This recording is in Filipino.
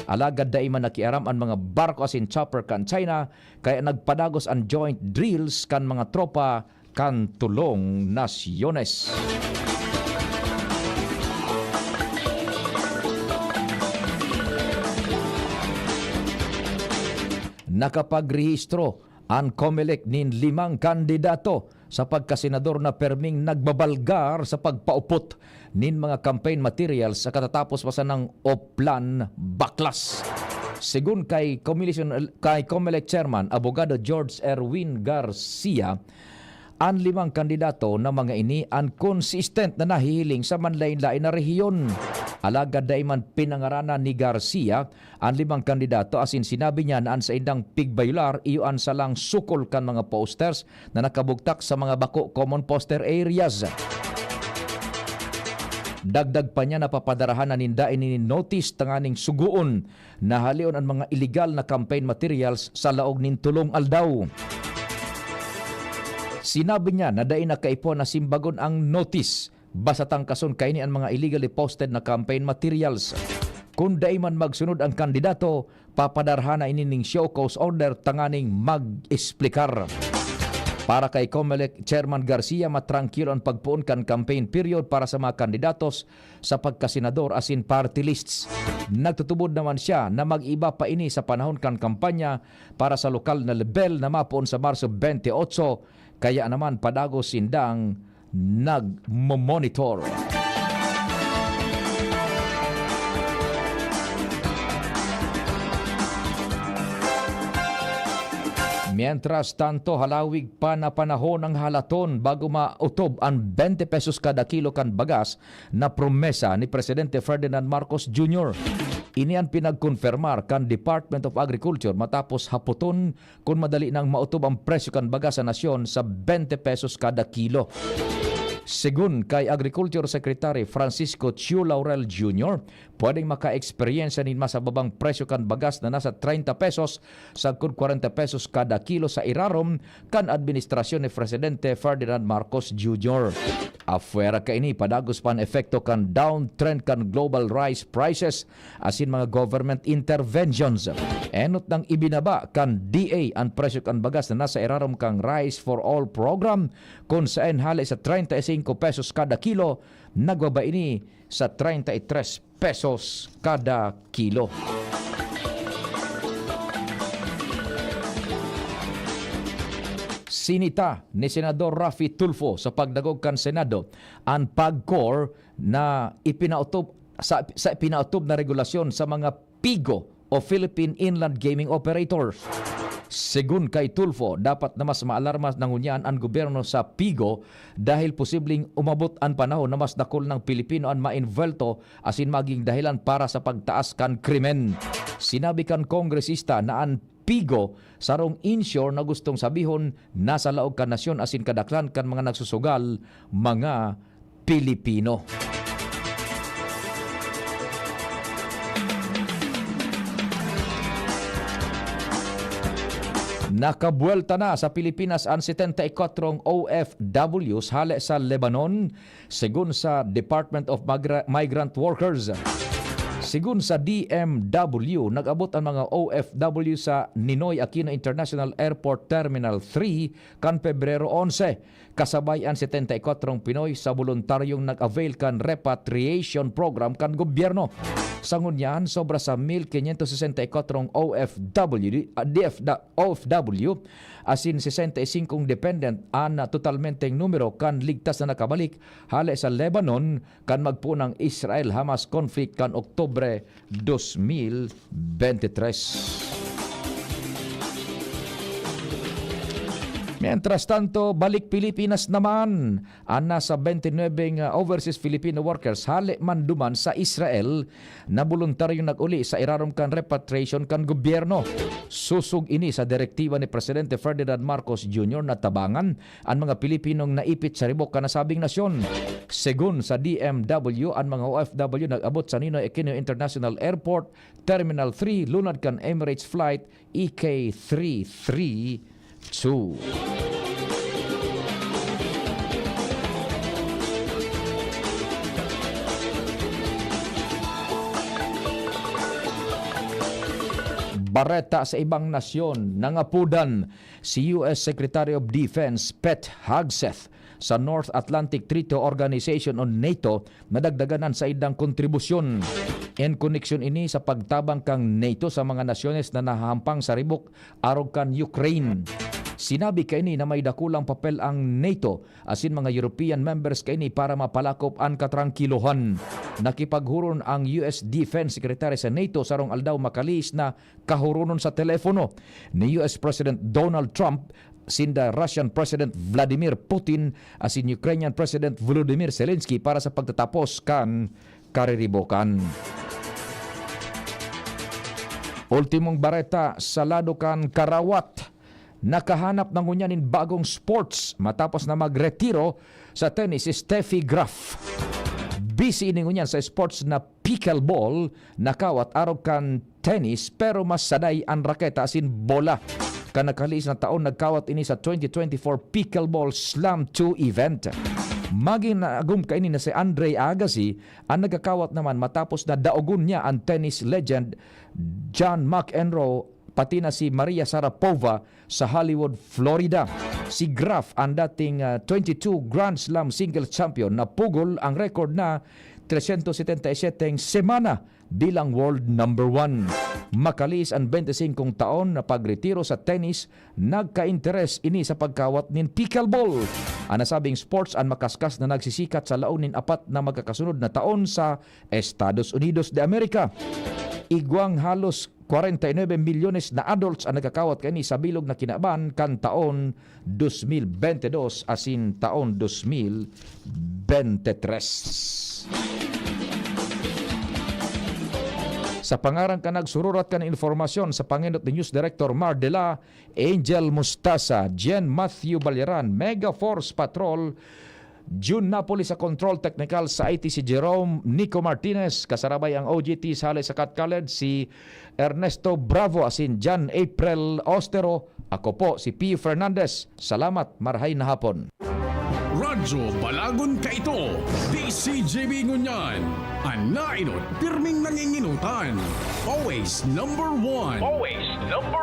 Alagad da man nakiaram ang mga barko asin chopper kan China kaya nagpadagos ang joint drills kan mga tropa kan tulong nasyones. Nakapagrehistro ang COMELEC nin 5 kandidato sa pagkasenador na perming nagbabalgar sa pagpaupot nin mga campaign materials sa katatapos pa sa ng Oplan Baklas. Sigun kay COMELEC Chairman Abogado George Erwin Garcia, ang 5 kandidato na mga ini ang consistent na nahihiling sa manlain-lain na rehiyon. Alagad daiman pinangaranan ni Garcia ang 5 kandidato asin sinabi niya na sa indang pigbayular iyon sa lang sukol kan mga posters na nakabugtak sa mga bako common poster areas. Dagdag pa niya na papadarahan na nindain ni notice tanganing suguon na halion ang mga illegal na campaign materials sa laog nin tulong aldaw. Sinabi niya na dain nakaipon na simbagon ang notice basta tangkason kaini ang mga illegally posted na campaign materials. Kung dahi man magsunod ang kandidato, papadarhan na inining show cause order tanganing mag-esplikar. Para kay COMELEC Chairman Garcia, matrangkilo ang pagpuon kan campaign period para sa mga kandidatos sa pagkasenador asin party lists. Nagtutubod naman siya na mag-iba pa ini sa panahon kan kampanya para sa lokal na level na mapuon sa Marso 28, kaya naman padagos sindang nag-monitor. Mientras tanto, halawig pa na panahon ng halaton bago mautob ang 20 pesos kada kilo kan bagas na promesa ni Presidente Ferdinand Marcos Jr. Ini ang pinagkonfirmar kan Department of Agriculture matapos haputon kung madali nang mautob ang presyo kan bagas sa nasyon sa 20 pesos kada kilo. Sigun kay Agriculture Secretary Francisco Chiu Laurel Jr., pwedeng maka-experience nin masababang presyo kan bagas na nasa 30 pesos sa 40 pesos kada kilo sa irarom kan administrasyon ni Presidente Ferdinand Marcos Jr. Afuera ka ini, padagos pan epekto kan downtrend kan global rice prices asin mga government interventions. Enot nang ibinaba kan DA ang presyo kan bagas na nasa irarom kang Rice for All program kung saan hali sa 35 pesos kada kilo, nagbaba ini sa 33 pesos kada kilo. Sinita ni Senador Raffy Tulfo sa pagdagog kan Senado ang PAGCOR na ipinautob na regulasyon sa mga PIGO o Philippine Inland Gaming Operators. Sigun kay Tulfo, dapat na mas maalarma ng unyan ang gobyerno sa PIGO dahil posibleng umabot ang panahon na mas dakol ng Pilipino ang ma-involto asin maging dahilan para sa pagtaas kan krimen. Sinabi kan kongresista na ang PIGO sarong insure na gustong sabihon nasa laog kan nasyon asin kadaklan kan mga nagsusugal mga Pilipino. Nakabuelta na sa Pilipinas ang 74 OFWs hali sa Lebanon, sigun sa Department of Migrant Workers. Sigun sa DMW, nag-abot ang mga OFW sa Ninoy Aquino International Airport Terminal 3 kan Pebrero 11. Kasabay ang 74 Pinoy sa voluntaryong nag-avail kan repatriation program kan gobyerno. Sa ngunyan, sobra sa 1,564 OFW asin 65 dependent ang totalmenteng numero kan ligtas na nakabalik hali sa Lebanon kan magpunang Israel-Hamas conflict kan Oktubre 2023. Mientras tanto, balik Pilipinas naman ang nasa 29 overseas Filipino workers hali man duman sa Israel na voluntaryong nag-uli sa irarom kan repatriation kan gobyerno. Susug ini sa direktiba ni Presidente Ferdinand Marcos Jr. na tabangan ang mga Pilipinong naipit sa ribok kanasabing nasyon. Segun sa DMW, ang mga OFW nag-abot sa Ninoy Aquino International Airport Terminal 3 lunad kan Emirates Flight EK332. bareta sa ibang nasyon, nangapudan si US Secretary of Defense Pete Hegseth sa North Atlantic Treaty Organization o NATO na dagdaganan sa idang kontribusyon. In connection ini sa pagtabang kang NATO sa mga nasyones na nahahampang sa ribok arog kan Ukraine. Sinabi kaini na may dakulang papel ang NATO asin mga European members kaini para mapalakop ang katrangkilohan. Nakipaghuron ang US Defense Secretary sa NATO sarong aldaw makalis na kahurunon sa telepono ni US President Donald Trump sinda Russian President Vladimir Putin asin Ukrainian President Volodymyr Zelensky para sa pagtatapos kan kariribokan. Ultimong bareta sa lado kan Karawat. Nakahanap ng ngunyanin bagong sports matapos na magretiro sa tennis si Steffi Graf. Busy ini ngunyan sa sports na pickleball, nakawat arog kan tennis pero mas saday ang raketa asin bola. Kanakalis na taon nagkawat ini sa 2024 Pickleball Slam 2 event. Maging naagum kaini na si Andre Agassi ang nagkakawat naman matapos na daogun niya ang tennis legend John McEnroe pati na si Maria Sharapova sa Hollywood, Florida. Si Graf ang dating 22 Grand Slam singles champion na pugol ang record na 377 semana bilang world number 1. Makalis ang 25 taon na pagretiro sa tennis, nagka-interes ini sa pagkawat nin pickleball. Ang nasabing sports ang makaskas na nagsisikat sa launin apat na magkakasunod na taon sa Estados Unidos de America. Igwang halos 49 milyones na adults ang nagkakawat kani sa bilog na kinaban kan taon 2022 asin taon 2023. Sa pangarang ka nagsururat ka ng informasyon sa Panginot ni News Director Mar de la, Angel Mustasa, Jen Matthew Baliran, Mega Force Patrol, June Napoli sa Control Technical sa IT si Jerome Nico Martinez, kasarabay ang OJT sa Halay sa College si Ernesto Bravo asin Jan April Ostero. Ako po si P. Fernandez. Salamat, marhay na hapon. Radyo Balagon ka ito, DCJB Ngunyan, ang nainot, pirming nanginginutan, always number one. Always number